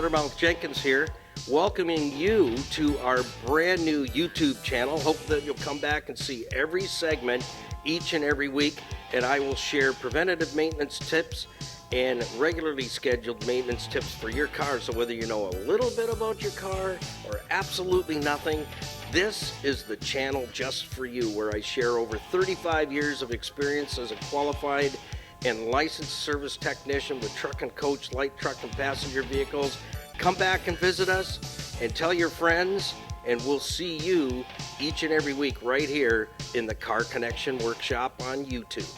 Motormouth Jenkins here, welcoming you to our brand new YouTube channel. Hope that you'll come back and see every segment each and every week, and I will share preventative maintenance tips and regularly scheduled maintenance tips for your car. So whether you know a little bit about your car or absolutely nothing, this is the channel just for you, where I share over 35 years of experience as a qualified and licensed service technician with truck and coach, light truck and passenger vehicles. Come back and visit us and tell your friends, and we'll see you each and every week right here in the Car Connection Workshop on YouTube.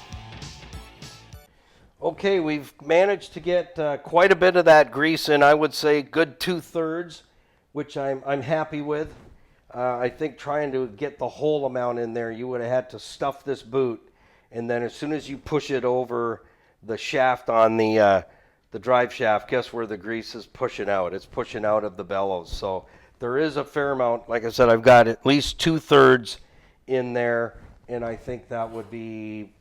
Okay, we've managed to get quite a bit of that grease in. I would say good 2/3, which I'm happy with. I think trying to get the whole amount in there, you would have had to stuff this boot, and then as soon as you push it over the shaft on the drive shaft, guess where the grease is pushing out? It's pushing out of the bellows. So there is a fair amount. Like I said, I've got at least 2/3 in there, and I think that would be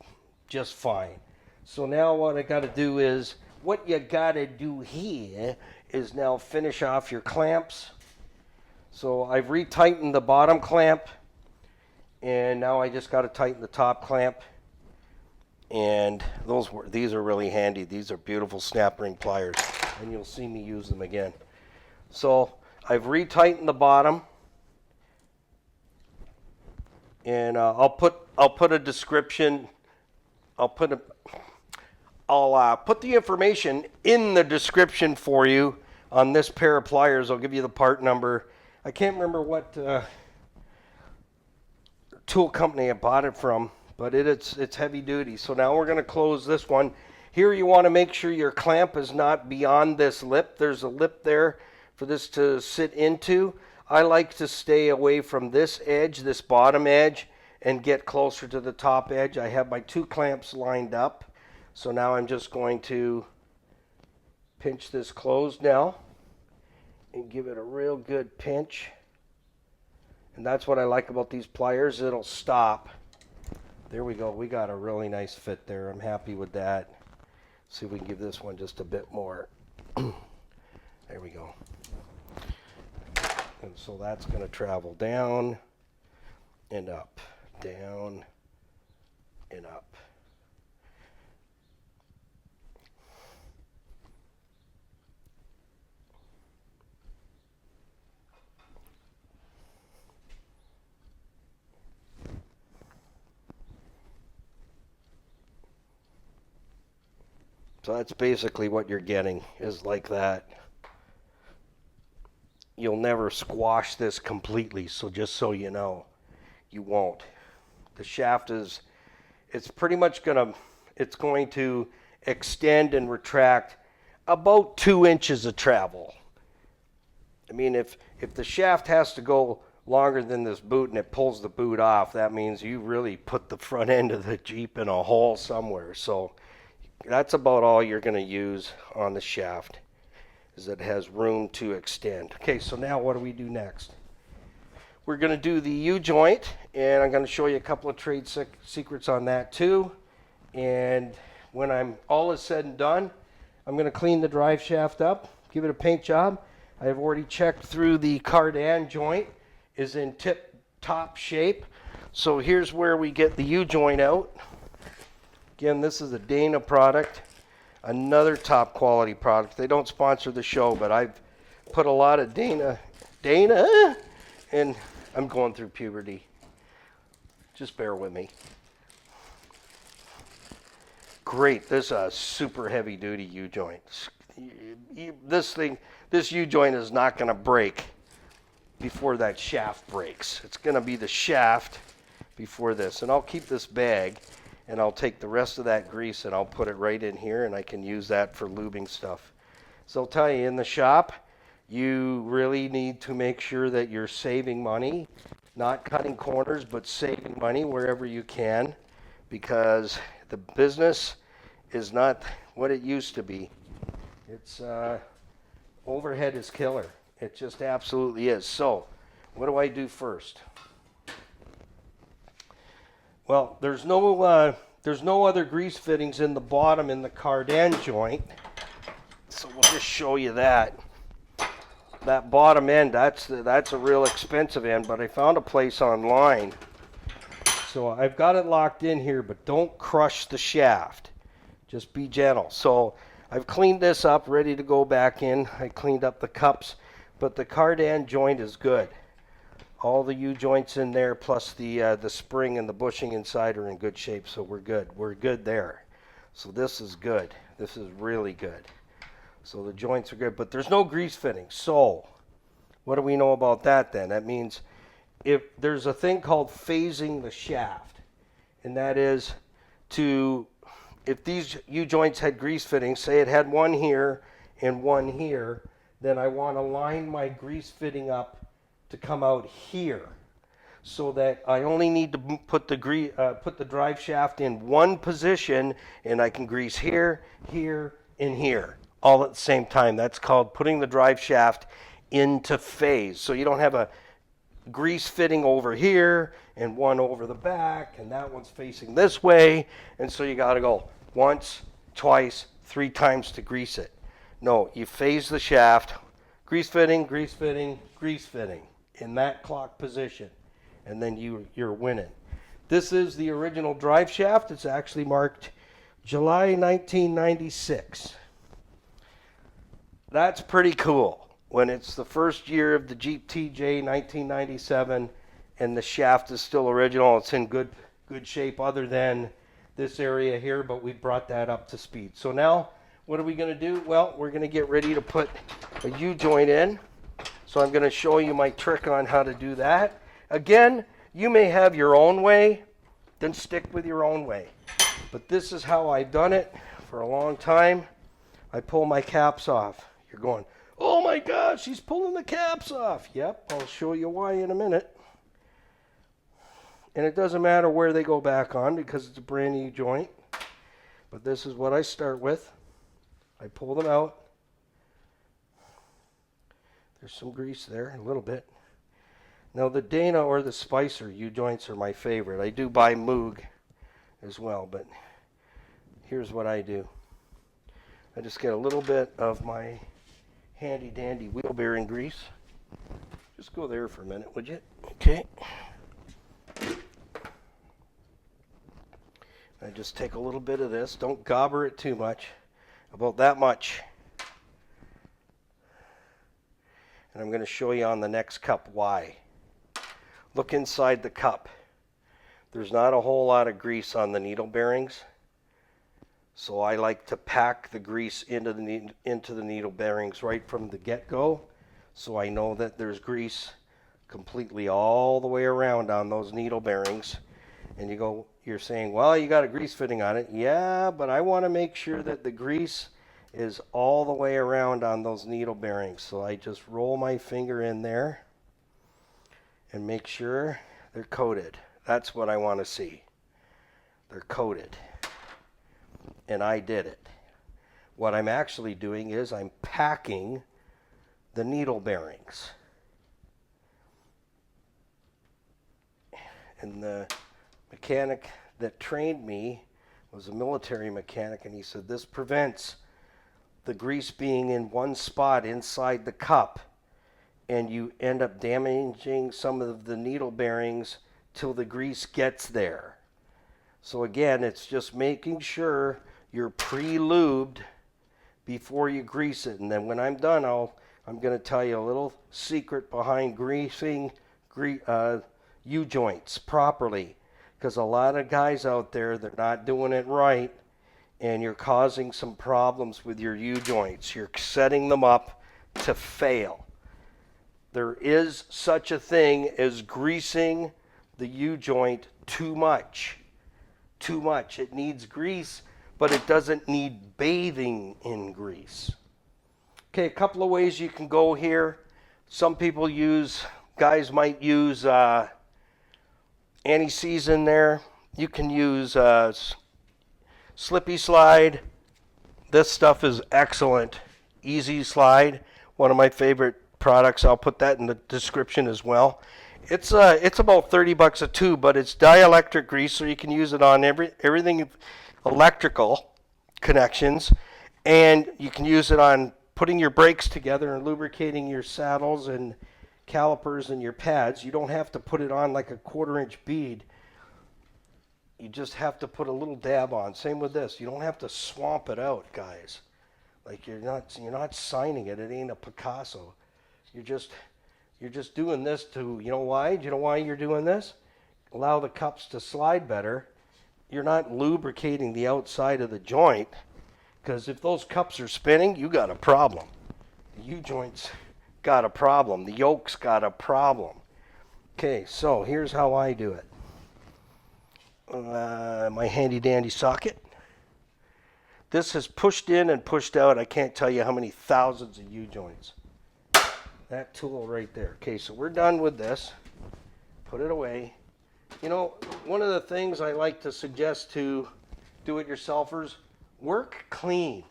just fine. So now what I got to do is, what you got to do here is now finish off your clamps. So I've retightened the bottom clamp, and now I just got to tighten the top clamp. And these are really handy. These are beautiful snap ring pliers, and you'll see me use them again. So I've retightened the bottom, and I'll put a description. I'll put the information in the description for you on this pair of pliers. I'll give you the part number. I can't remember what tool company I bought it from, but it's heavy duty. So now we're going to close this one. Here you want to make sure your clamp is not beyond this lip. There's a lip there for this to sit into. I like to stay away from this edge, this bottom edge, and get closer to the top edge. I have my two clamps lined up. So now I'm just going to pinch this closed now and give it a real good pinch. And that's what I like about these pliers. It'll stop. There we go. We got a really nice fit there. I'm happy with that. See if we can give this one just a bit more. There we go. And so that's going to travel down and up, down and up. So that's basically what you're getting, is like that. You'll never squash this completely, so just so you know, you won't. The shaft it's going to extend and retract about 2 inches of travel. I mean, if the shaft has to go longer than this boot and it pulls the boot off, that means you really put the front end of the Jeep in a hole somewhere. So that's about all you're going to use on the shaft, is it has room to extend. Okay, so now what do we do next? We're going to do the U-joint, and I'm going to show you a couple of trade secrets on that too. And when all is said and done, I'm going to clean the drive shaft up, give it a paint job. I've already checked through the cardan joint is in tip-top shape. So here's where we get the U-joint out. Again, this is a Dana product, another top quality product. They don't sponsor the show, but I've put a lot of Dana, and I'm going through puberty. Just bear with me. Great, this is a super heavy duty U-joint. This U-joint is not going to break before that shaft breaks. It's going to be the shaft before this. And I'll keep this bag, and I'll take the rest of that grease and I'll put it right in here, and I can use that for lubing stuff. So I'll tell you, in the shop, you really need to make sure that you're saving money, not cutting corners, but saving money wherever you can, because the business is not what it used to be. It's overhead is killer. It just absolutely is. So what do I do first? Well, there's no other grease fittings in the bottom in the cardan joint, so we'll just show you that. that bottom end, that's a real expensive end, but I found a place online. So I've got it locked in here, but don't crush the shaft. Just be gentle. So I've cleaned this up, ready to go back in. I cleaned up the cups, but the cardan joint is good. All the U-joints in there, plus the spring and the bushing inside are in good shape, so we're good. We're good there. So this is good. This is really good. So the joints are good, but there's no grease fitting. So what do we know about that then? That means if there's a thing called phasing the shaft, and that is to, if these U-joints had grease fittings, say it had one here and one here, then I want to line my grease fitting up to come out here, so that I only need to put the drive shaft in one position, and I can grease here, here, and here all at the same time. That's called putting the drive shaft into phase. So you don't have a grease fitting over here and one over the back, and that one's facing this way, and so you got to go once, twice, 3 times to grease it. No, you phase the shaft, grease fitting, grease fitting, grease fitting in that clock position, and then you're winning. This is the original drive shaft. It's actually marked July 1996. That's pretty cool when it's the first year of the Jeep TJ 1997 and the shaft is still original. It's in good shape other than this area here, but we brought that up to speed. So now what are we going to do? Well, we're going to get ready to put a U-joint in. So I'm going to show you my trick on how to do that. Again, you may have your own way, then stick with your own way. But this is how I've done it for a long time. I pull my caps off. You're going, oh my gosh, he's pulling the caps off. Yep, I'll show you why in a minute. And it doesn't matter where they go back on because it's a brand new joint. But this is what I start with. I pull them out. There's some grease there, a little bit. Now the Dana or the Spicer U-joints are my favorite. I do buy Moog as well, but here's what I do. I just get a little bit of my handy dandy wheel bearing grease. Just go there for a minute, would you? Okay. I just take a little bit of this. Don't gobber it too much. About that much. And I'm going to show you on the next cup why. Look inside the cup. There's not a whole lot of grease on the needle bearings. So I like to pack the grease into the needle bearings right from the get-go. So I know that there's grease completely all the way around on those needle bearings. And you're saying, well, you got a grease fitting on it. Yeah, but I want to make sure that the grease is all the way around on those needle bearings. So I just roll my finger in there and make sure they're coated. That's what I want to see. They're coated. And I did it. What I'm actually doing is I'm packing the needle bearings. And the mechanic that trained me was a military mechanic, and he said this prevents the grease being in one spot inside the cup, and you end up damaging some of the needle bearings till the grease gets there. So again, it's just making sure you're pre-lubed before you grease it. And then when I'm done, I'm going to tell you a little secret behind greasing U-joints properly, because a lot of guys out there, they're not doing it right, and you're causing some problems with your U-joints. You're setting them up to fail. There is such a thing as greasing the U-joint too much. Too much. It needs grease, but it doesn't need bathing in grease. Okay, a couple of ways you can go here. Some people guys might use anti-seize in there. You can use Slippy Slide. This stuff is excellent. Easy Slide, one of my favorite products. I'll put that in the description as well. It's about $30 a tube, but it's dielectric grease, so you can use it on everything electrical connections, and you can use it on putting your brakes together and lubricating your saddles and calipers and your pads, you don't have to put it on like a 1/4 inch bead. You just have to put a little dab on. Same with this. You don't have to swamp it out, guys. Like you're not signing it. It ain't a Picasso. You're just doing this to, you know why? Do you know why you're doing this? Allow the cups to slide better. You're not lubricating the outside of the joint, because if those cups are spinning, you got a problem. The U-joint's got a problem. The yoke's got a problem. Okay, so here's how I do it. My handy dandy socket. This is pushed in and pushed out. I can't tell you how many thousands of U-joints. That tool right there. Okay, so we're done with this. Put it away. You know, one of the things I like to suggest to do-it-yourselfers, work clean.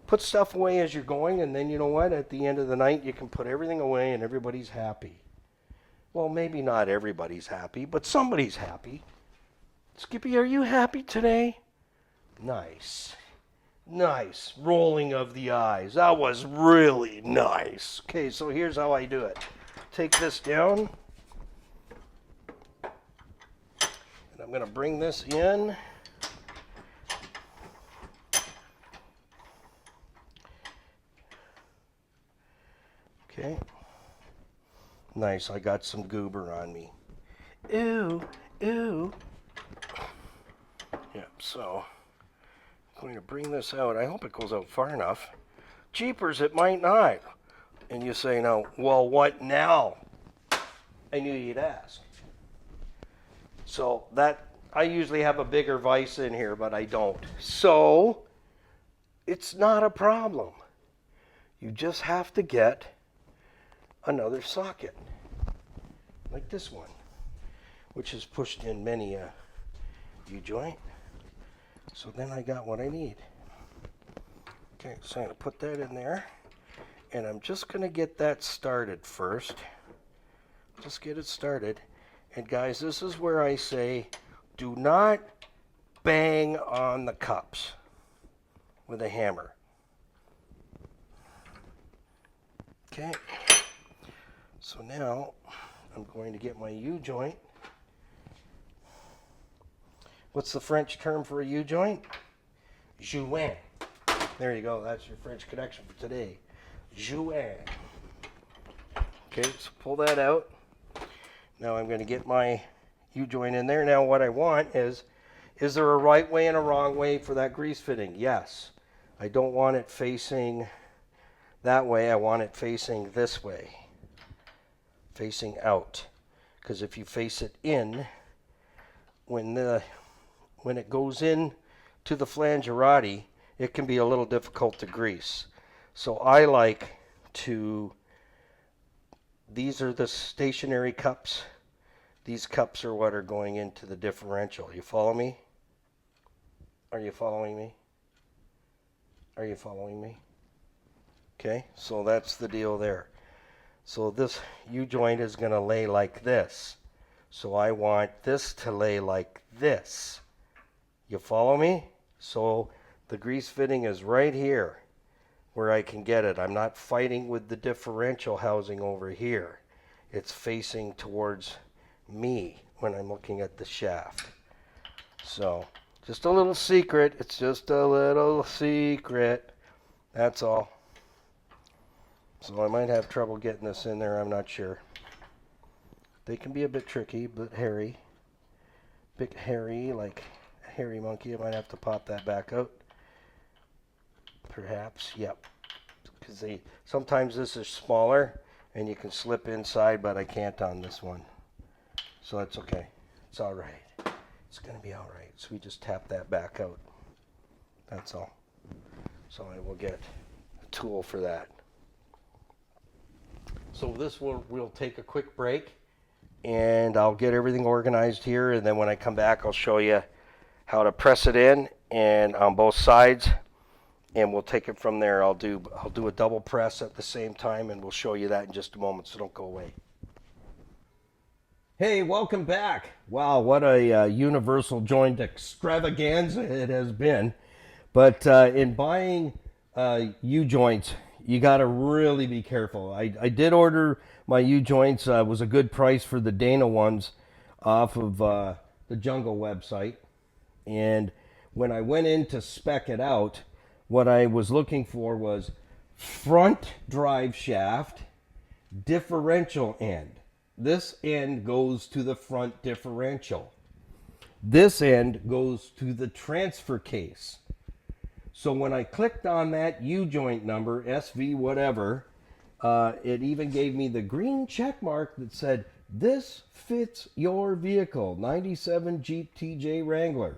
Put stuff away as you're going, and then you know what? At the end of the night, you can put everything away and everybody's happy. Well, maybe not everybody's happy, but somebody's happy. Skippy, are you happy today? Nice. Nice. Rolling of the eyes. That was really nice. Okay, so here's how I do it. Take this down. And I'm going to bring this in. Okay. Nice. I got some goober on me. Ooh, ooh. Yep, so I'm going to bring this out. I hope it goes out far enough. Jeepers, it might not. And you say, now, well, what now? I knew you'd ask. So that, I usually have a bigger vise in here, but I don't. So it's not a problem. You just have to get another socket, like this one, which is pushed in many a U-joint. So then I got what I need. Okay, so I'm going to put that in there, and I'm just going to get that started first. Just get it started. And guys, this is where I say, do not bang on the cups with a hammer. Okay. So now I'm going to get my U-joint. What's the French term for a U-joint? Joint. There you go. That's your French connection for today. Joint. Okay, so pull that out. Now I'm going to get my U-joint in there. Now what I want is there a right way and a wrong way for that grease fitting? Yes. I don't want it facing that way. I want it facing this way. Facing out. Because if you face it in, when it goes in to the flangerati, it can be a little difficult to grease. So I like to, these are the stationary cups. These cups are what are going into the differential. You follow me? Are you following me? Are you following me? Okay, so that's the deal there. So this U-joint is going to lay like this. So I want this to lay like this. You follow me? So the grease fitting is right here where I can get it. I'm not fighting with the differential housing over here. It's facing towards me when I'm looking at the shaft. So just a little secret. It's just a little secret. That's all. So I might have trouble getting this in there. I'm not sure. They can be a bit tricky, but hairy. Bit hairy, like a hairy monkey. I might have to pop that back out. Perhaps, yep. Because sometimes this is smaller and you can slip inside, but I can't on this one. So that's okay. It's all right. It's going to be all right. So we just tap that back out. That's all. So I will get a tool for that. So we'll take a quick break, and I'll get everything organized here, and then when I come back, I'll show you how to press it in and on both sides, and we'll take it from there. I'll do a double press at the same time, and we'll show you that in just a moment, so don't go away. Hey, welcome back. Wow, what a universal joint extravaganza it has been. But in buying U-joints, you got to really be careful. I did order my U-joints. It was a good price for the Dana ones off of the Jungle website. And when I went in to spec it out, what I was looking for was front drive shaft, differential end. This end goes to the front differential. This end goes to the transfer case. So when I clicked on that U-joint number, SV whatever, it even gave me the green check mark that said, this fits your vehicle, 97 Jeep TJ Wrangler.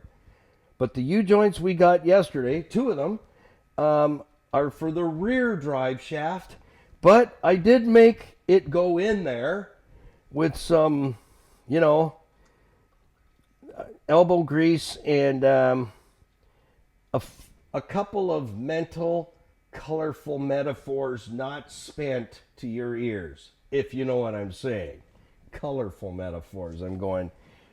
But the U-joints we got yesterday, 2 of them, are for the rear drive shaft. But I did make it go in there with some, elbow grease and a couple of mental, colorful metaphors not spent to your ears, if you know what I'm saying. Colorful metaphors. I'm going,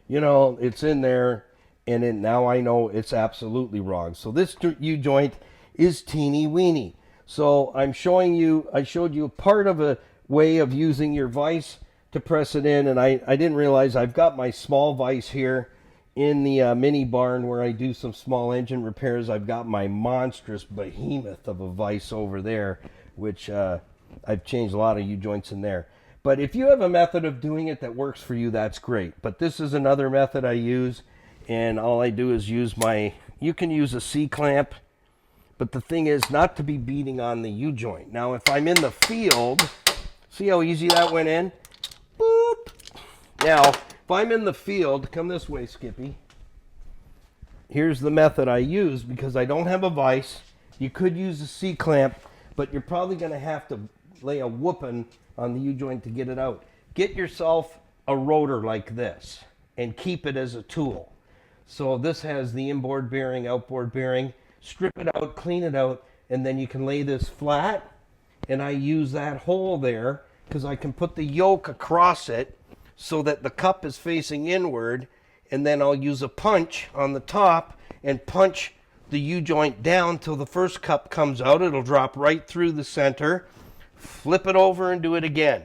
it's in there, and now I know it's absolutely wrong. So this U-joint is teeny weeny. So I showed you part of a way of using your vise to press it in, and I didn't realize I've got my small vise here in the mini barn where I do some small engine repairs. I've got my monstrous behemoth of a vise over there, which I've changed a lot of U-joints in there. But if you have a method of doing it that works for you, that's great. But this is another method I use, and all I do is use you can use a C-clamp, but the thing is not to be beating on the U-joint. Now, if I'm in the field, see how easy that went in? Boop. Now, if I'm in the field, come this way, Skippy. Here's the method I use because I don't have a vise. You could use a C-clamp, but you're probably going to have to lay a whooping on the U-joint to get it out. Get yourself a rotor like this and keep it as a tool. So this has the inboard bearing, outboard bearing. Strip it out, clean it out, and then you can lay this flat. And I use that hole there because I can put the yoke across it so that the cup is facing inward, and then I'll use a punch on the top and punch the U-joint down till the first cup comes out. It'll drop right through the center. Flip it over and do it again.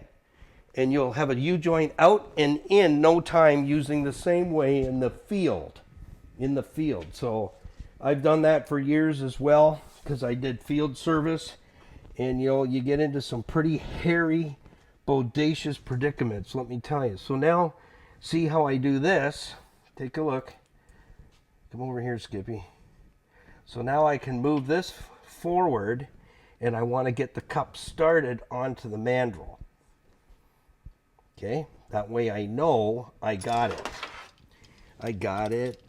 And you'll have a U-joint out and in no time using the same way in the field. So I've done that for years as well because I did field service. And you get into some pretty hairy, bodacious predicaments, let me tell you. So now, see how I do this. Take a look. Come over here, Skippy. So now I can move this forward, and I want to get the cup started onto the mandrel. Okay? That way I know I got it. I got it.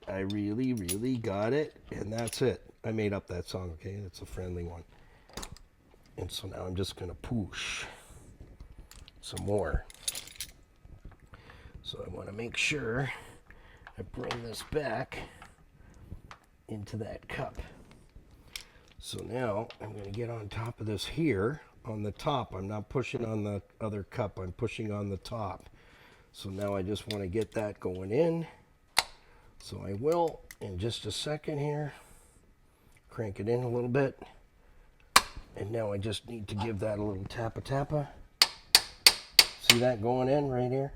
I really, really got it. And that's it. I made up that song, okay? It's a friendly one. And so now I'm just going to push some more. So I want to make sure I bring this back into that cup. So now I'm going to get on top of this here on the top. I'm not pushing on the other cup. I'm pushing on the top. So now I just want to get that going in. So I will in just a second here. Crank it in a little bit. And now I just need to give that a little tappa. See that going in right here?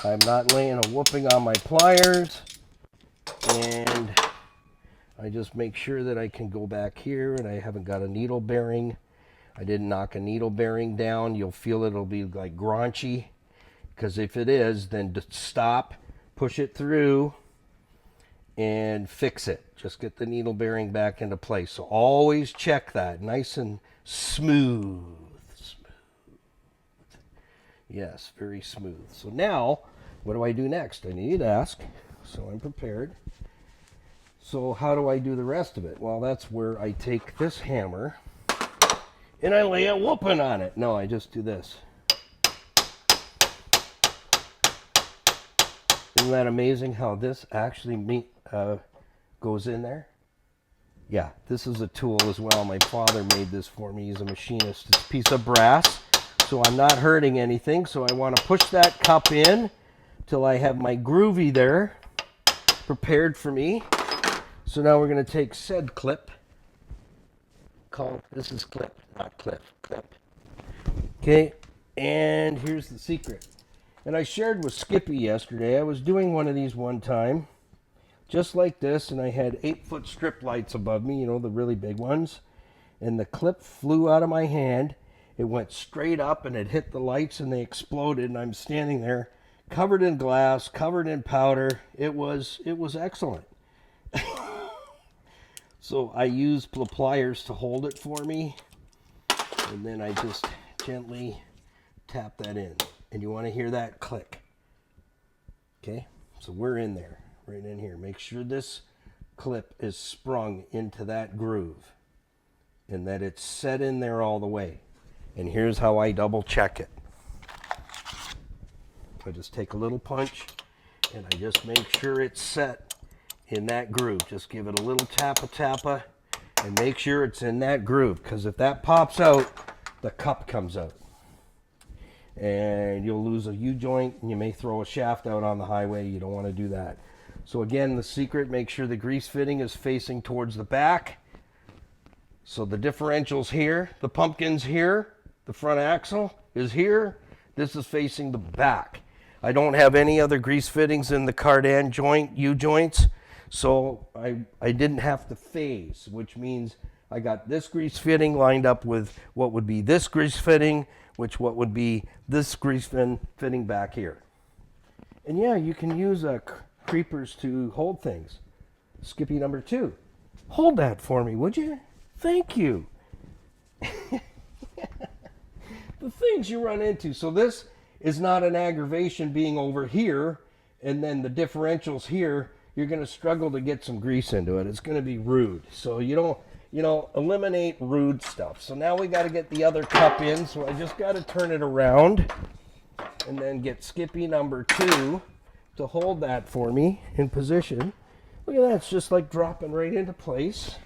I'm not laying a whooping on my pliers. And I just make sure that I can go back here and I haven't got a needle bearing. I didn't knock a needle bearing down. You'll feel it'll be like graunchy. Because if it is, then stop, push it through, and fix it. Just get the needle bearing back into place. So always check that. Nice and smooth. Yes, very smooth. So now, what do I do next? I need to ask. So I'm prepared. So how do I do the rest of it? Well, that's where I take this hammer and I lay a whooping on it. No, I just do this. Isn't that amazing how this actually goes in there? Yeah, this is a tool as well. My father made this for me. He's a machinist. It's a piece of brass, so I'm not hurting anything. So I want to push that cup in till I have my groovy there prepared for me. So now we're going to take said clip. This is clip, not clip. Okay, and here's the secret. And I shared with Skippy yesterday. I was doing one of these one time, just like this, and I had 8-foot strip lights above me, you know, the really big ones. And the clip flew out of my hand. It went straight up and it hit the lights and they exploded. And I'm standing there covered in glass, covered in powder. It was excellent. So I used pliers to hold it for me. And then I just gently tap that in. And you want to hear that click. Okay, so we're in there, right in here. Make sure this clip is sprung into that groove and that it's set in there all the way. And here's how I double check it. I just take a little punch and I just make sure it's set in that groove. Just give it a little tappa and make sure it's in that groove, because if that pops out, the cup comes out. And you'll lose a U-joint and you may throw a shaft out on the highway. You don't want to do that. So again, the secret, make sure the grease fitting is facing towards the back. So the differential's here, the pumpkin's here, the front axle is here. This is facing the back. I don't have any other grease fittings in the cardan joint, U-joints, so I didn't have to phase, which means I got this grease fitting lined up with what would be this grease fitting, which what would be this grease fitting back here. And yeah, you can use creepers to hold things. Skippy number 2. Hold that for me, would you? Thank you. The things you run into. So this is not an aggravation being over here and then the differentials here. You're going to struggle to get some grease into it. It's going to be rude. So you don't, eliminate rude stuff. So now we got to get the other cup in. So I just got to turn it around and then get Skippy number 2 to hold that for me in position. Look at that. It's just like dropping right into place.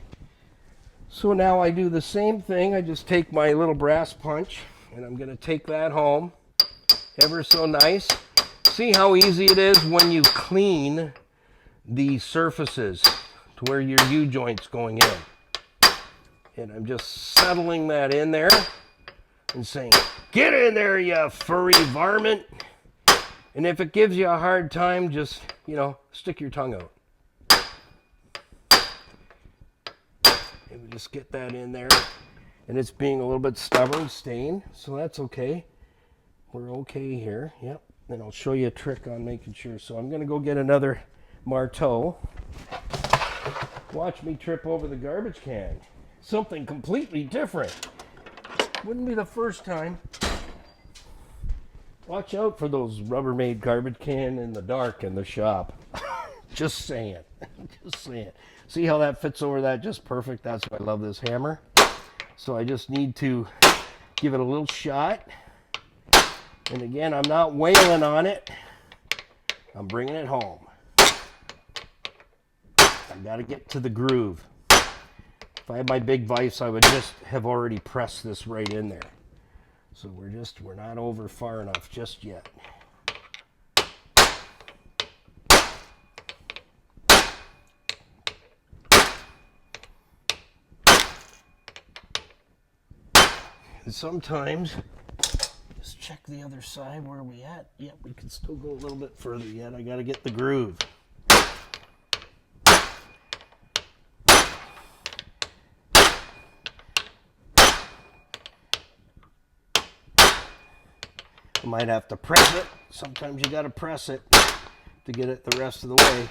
So now I do the same thing. I just take my little brass punch and I'm going to take that home. Ever so nice. See how easy it is when you clean the surfaces to where your U-joint's going in. And I'm just settling that in there and saying, get in there, you furry varmint. And if it gives you a hard time, just, stick your tongue out. And we just get that in there. And it's being a little bit stubborn, stained, so that's okay. We're okay here. Yep. Then I'll show you a trick on making sure. So I'm going to go get another marteau. Watch me trip over the garbage can. Something completely different. Wouldn't be the first time. Watch out for those Rubbermaid garbage can in the dark in the shop. Just saying. Just saying. See how that fits over that just perfect? That's why I love this hammer. So I just need to give it a little shot. And again, I'm not wailing on it. I'm bringing it home. I got to get to the groove. If I had my big vise, I would just have already pressed this right in there. So we're not over far enough just yet. And sometimes, just check the other side. Where are we at? Yep, we can still go a little bit further yet. I got to get the groove. You might have to press it. Sometimes you got to press it to get it the rest of the way.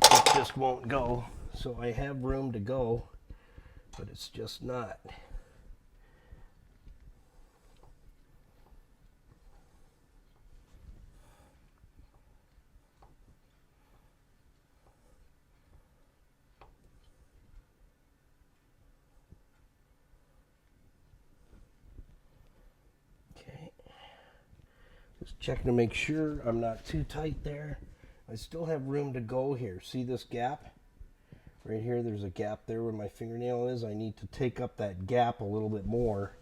It just won't go. So I have room to go, but it's just not. Just checking to make sure I'm not too tight there. I still have room to go here. See this gap? Right here, there's a gap there where my fingernail is. I need to take up that gap a little bit more,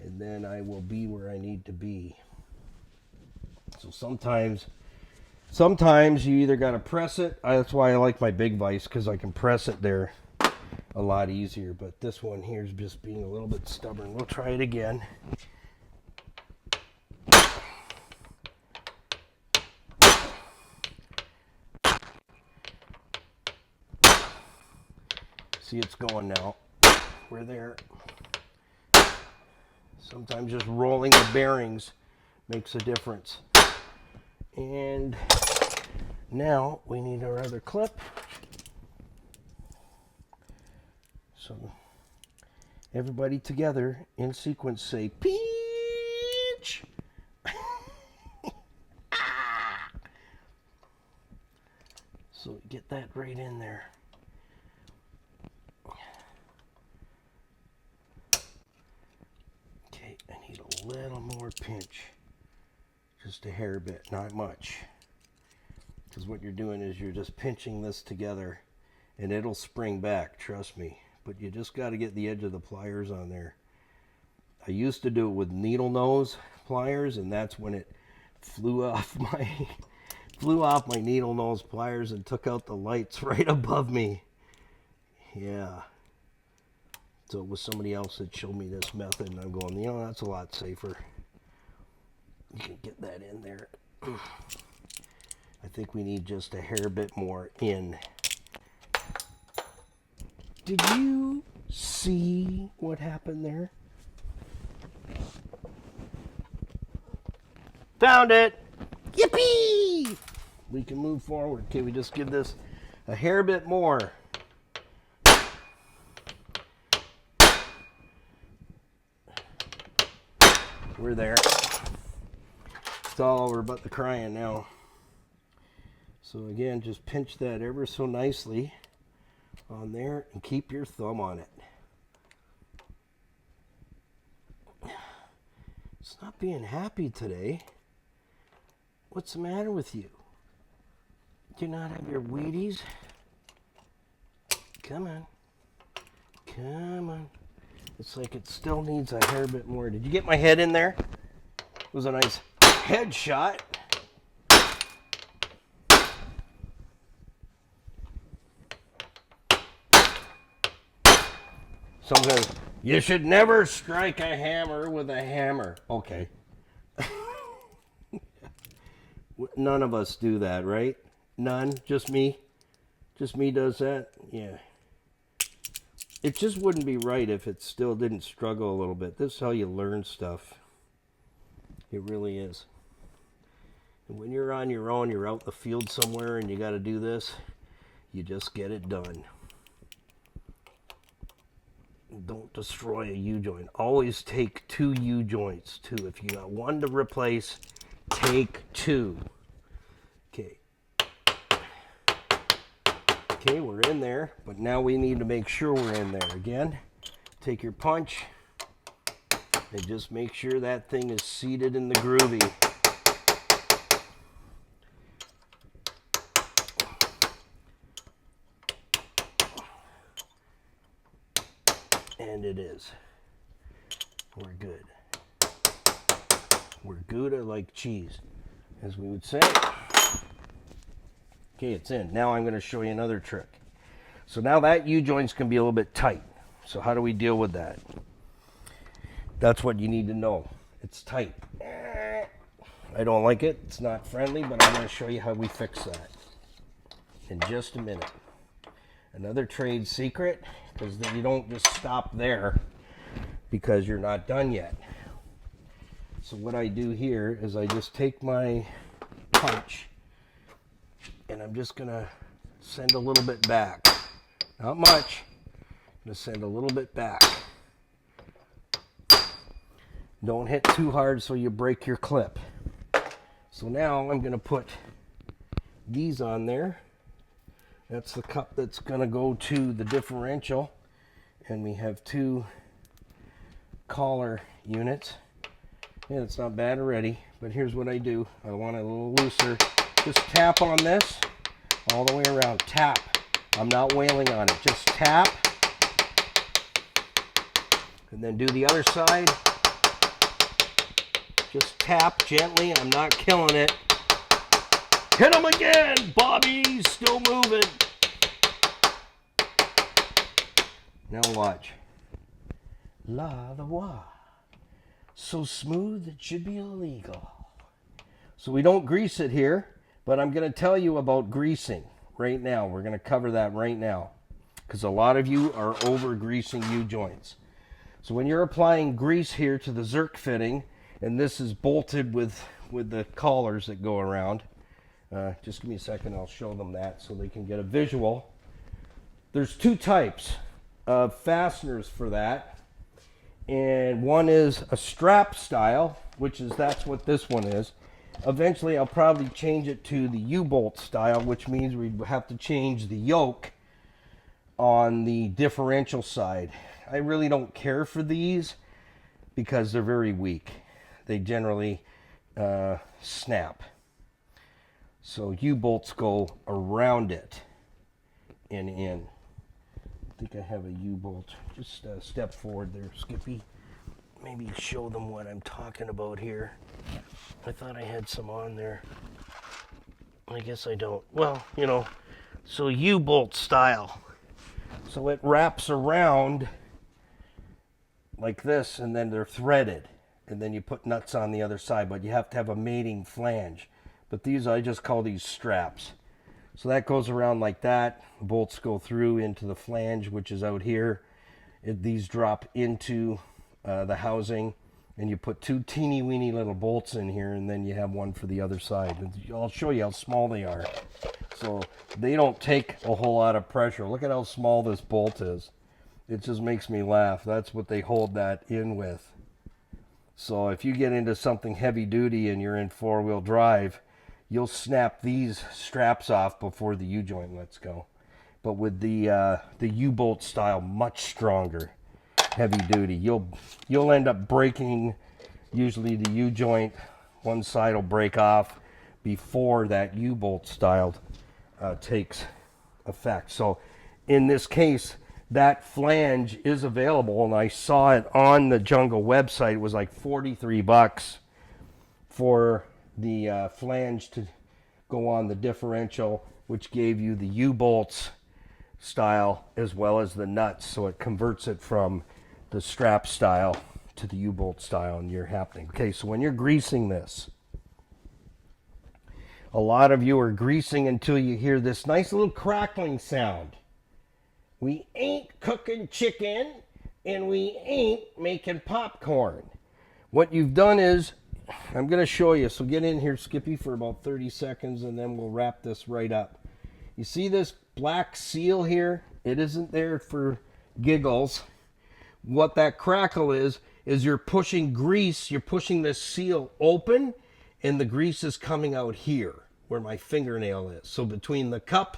and then I will be where I need to be. So sometimes Sometimes you either got to press it. That's why I like my big vise, because I can press it there a lot easier. But this one here is just being a little bit stubborn. We'll try it again. See, it's going now. We're there. Sometimes just rolling the bearings makes a difference. And now we need our other clip. So everybody together in sequence say peach. So get that right in there. Okay, I need a little more pinch. Just a hair bit, not much. Because what you're doing is you're just pinching this together and it'll spring back, trust me. But you just got to get the edge of the pliers on there. I used to do it with needle nose pliers, and that's when it flew off my needle nose pliers and took out the lights right above me. Yeah. So it was somebody else that showed me this method, and I'm going, you know, that's a lot safer. You can get that in there. I think we need just a hair bit more in. Did you see what happened there? Found it! Yippee! We can move forward. Okay, we just give this a hair bit more. We're there. It's all over but the crying now. So again, just pinch that ever so nicely on there and keep your thumb on it. It's not being happy today. What's the matter with you? Do you not have your Wheaties? Come on. Come on. It's like it still needs a hair bit more. Did you get my head in there? It was a nice head shot. Sometimes you should never strike a hammer with a hammer. Okay. None of us do that, right? None? Just me? Just me does that? Yeah. It just wouldn't be right if it still didn't struggle a little bit. This is how you learn stuff. It really is. And when you're on your own, you're out in the field somewhere and you got to do this, you just get it done. Don't destroy a U-joint. Always take 2 U-joints, too. If you got one to replace, take 2. Okay. Okay, we're in there, but now we need to make sure we're in there. Again, take your punch and just make sure that thing is seated in the groovy. And it is. We're good. We're Gouda like cheese, as we would say. Okay, it's in. Now I'm going to show you another trick. So now that U-joint's going to be a little bit tight. So how do we deal with that? That's what you need to know. It's tight. I don't like it. It's not friendly, but I'm going to show you how we fix that in just a minute. Another trade secret, because you don't just stop there because you're not done yet. So what I do here is I just take my punch and I'm just going to send a little bit back. Not much. I'm going to send a little bit back. Don't hit too hard so you break your clip. So now I'm going to put these on there. That's the cup that's going to go to the differential. And we have 2 collar units. Yeah, it's not bad already, but here's what I do. I want it a little looser. Just tap on this all the way around. Tap. I'm not wailing on it. Just tap. And then do the other side. Just tap gently. I'm not killing it. Hit him again, Bobby. Still moving. Now watch. La the wa. So smooth it should be illegal. So we don't grease it here, but I'm going to tell you about greasing right now. We're going to cover that right now because a lot of you are over greasing U-joints. So when you're applying grease here to the Zerk fitting, and this is bolted with the collars that go around, just give me a second, I'll show them that so they can get a visual. There's two types of fasteners for that, and one is a strap style, that's what this one is. Eventually I'll probably change it to the U-bolt style, which means we have to change the yoke on the differential side. I really don't care for these because they're very weak. They generally snap. So U-bolts go around it and in. I think I have a U-bolt. Just step forward there, Skippy. Maybe show them what I'm talking about here. I thought I had some on there. I guess I don't. Well, you know, so U-bolt style. So it wraps around like this, and then they're threaded. And then you put nuts on the other side, but you have to have a mating flange. But these, I just call these straps. So that goes around like that. Bolts go through into the flange, which is out here. These drop into the housing, and you put two teeny weeny little bolts in here, and then you have one for the other side. I'll show you how small they are. So they don't take a whole lot of pressure. Look at how small this bolt is. It just makes me laugh. That's what they hold that in with. So if you get into something heavy duty and you're in four-wheel drive, you'll snap these straps off before the U-joint lets go. But with the U-bolt style, much stronger, heavy duty, you'll end up breaking usually the U-joint. One side will break off before that U-bolt style takes effect. So in this case, that flange is available, and I saw it on the Jungle website. It was like $43 for the flange to go on the differential, which gave you the U-bolts style as well as the nuts. So it converts it from the strap style to the U-bolt style, and you're happening. Okay, so when you're greasing this, a lot of you are greasing until you hear this nice little crackling sound. We ain't cooking chicken, and we ain't making popcorn. What you've done is, I'm going to show you. So get in here, Skippy, for about 30 seconds, and then we'll wrap this right up. You see this black seal here? It isn't there for giggles. What that crackle is you're pushing grease. You're pushing this seal open, and the grease is coming out here, where my fingernail is. So between the cup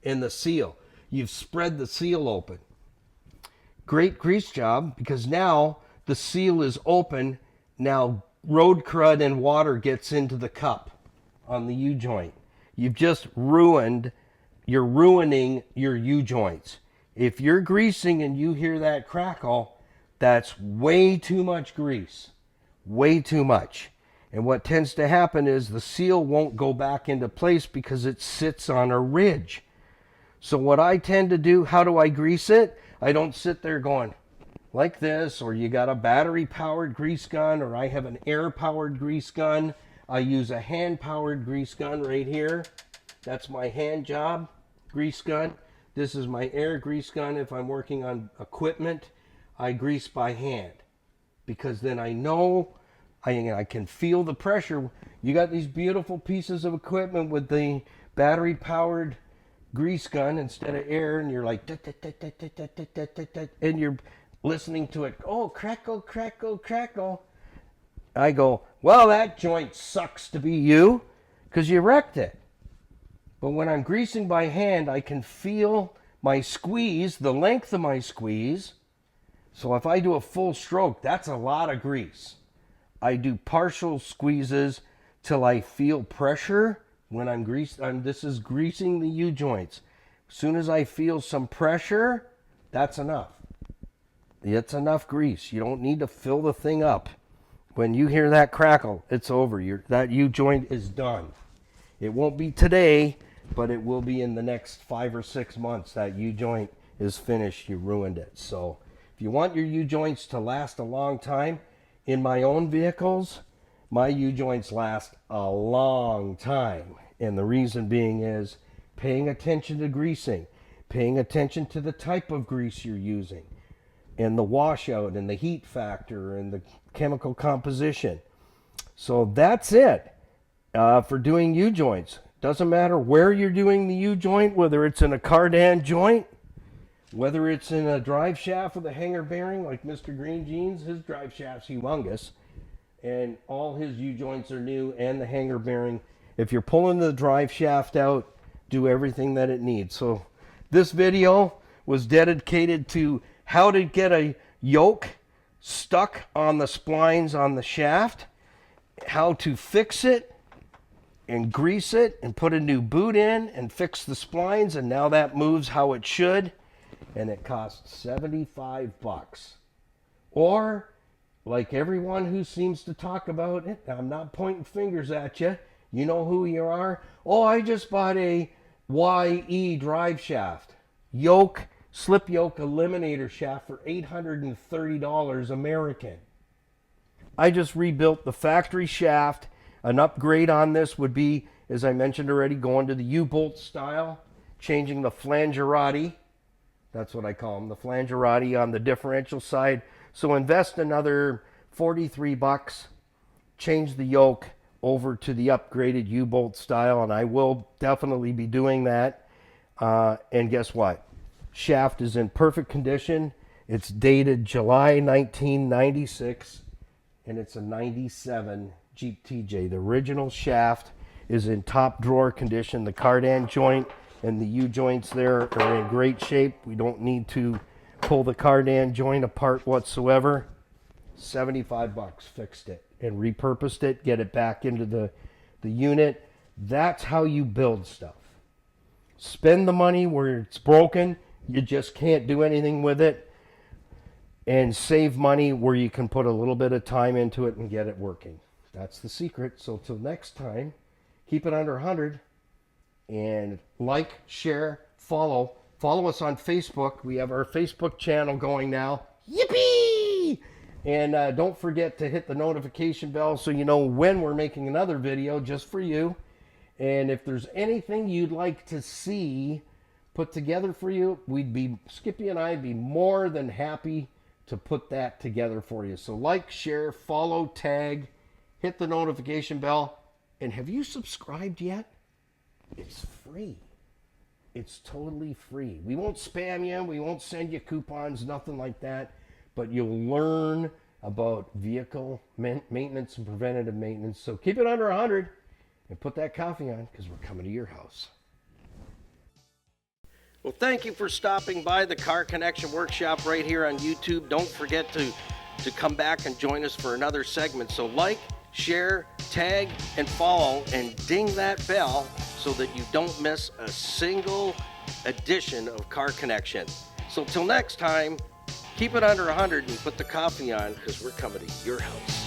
and the seal, you've spread the seal open. Great grease job, because now the seal is open. Now road crud and water gets into the cup on the U-joint. You've just ruining your U-joints. If you're greasing and you hear that crackle, that's way too much grease. Way too much. And what tends to happen is the seal won't go back into place because it sits on a ridge. So what I tend to do, how do I grease it? I don't sit there going like this, or you got a battery-powered grease gun, or I have an air-powered grease gun. I use a hand-powered grease gun right here. That's my hand job grease gun. This is my air grease gun. If I'm working on equipment, I grease by hand, because then I know I can feel the pressure. You got these beautiful pieces of equipment with the battery-powered grease gun instead of air, and you're like, and you're listening to it, oh, crackle, crackle, crackle. I go, well, that joint sucks to be you, because you wrecked it. But when I'm greasing by hand, I can feel my squeeze, the length of my squeeze. So if I do a full stroke, that's a lot of grease. I do partial squeezes till I feel pressure. When I'm this is greasing the U-joints. As soon as I feel some pressure, that's enough. It's enough grease. You don't need to fill the thing up. When you hear that crackle, it's over. That U-joint is done. It won't be today, but it will be in the next 5 or 6 months. That U-joint is finished. You ruined it. So if you want your U-joints to last a long time, in my own vehicles, my U-joints last a long time. And the reason being is paying attention to greasing, paying attention to the type of grease you're using, and the washout and the heat factor and the chemical composition. So that's it for doing U-joints. Doesn't matter where you're doing the U-joint, whether it's in a cardan joint, whether it's in a drive shaft with a hanger bearing like Mr. Green Jeans. His drive shaft's humongous, and all his U-joints are new, and the hanger bearing. If you're pulling the drive shaft out, do everything that it needs. So this video was dedicated to how to get a yoke stuck on the splines on the shaft, how to fix it and grease it and put a new boot in and fix the splines, and now that moves how it should, and it costs $75. Or, like everyone who seems to talk about it, I'm not pointing fingers at you, you know who you are. Oh, I just bought a YE drive shaft, slip yoke eliminator shaft for $830 American. I just rebuilt the factory shaft. An upgrade on this would be, as I mentioned already, going to the U-bolt style, changing the flangerati. That's what I call them, the flangerati on the differential side. So invest another $43, change the yoke over to the upgraded U-bolt style, and I will definitely be doing that. And guess what? Shaft is in perfect condition. It's dated July 1996, and it's a 97 Jeep TJ. The original shaft is in top drawer condition. The cardan joint and the U-joints there are in great shape. We don't need to pull the cardan joint apart whatsoever. $75, fixed it and repurposed it, get it back into the unit. That's how you build stuff. Spend the money where it's broken, you just can't do anything with it, and save money where you can put a little bit of time into it and get it working. That's the secret. So till next time, keep it under 100, and like, share, follow us on Facebook. We have our Facebook channel going now. Yippee! And don't forget to hit the notification bell so you know when we're making another video just for you. And if there's anything you'd like to see put together for you, Skippy and I'd be more than happy to put that together for you. So like, share, follow, tag, hit the notification bell. And have you subscribed yet? It's free. It's totally free. We won't spam you. We won't send you coupons, nothing like that. But you'll learn about vehicle maintenance and preventative maintenance. So keep it under 100 and put that coffee on, because we're coming to your house. Well, thank you for stopping by the Car Connection Workshop right here on YouTube. Don't forget to come back and join us for another segment. So like, share, tag, and follow, and ding that bell so that you don't miss a single edition of Car Connection. So till next time, keep it under 100 and put the coffee on, because we're coming to your house.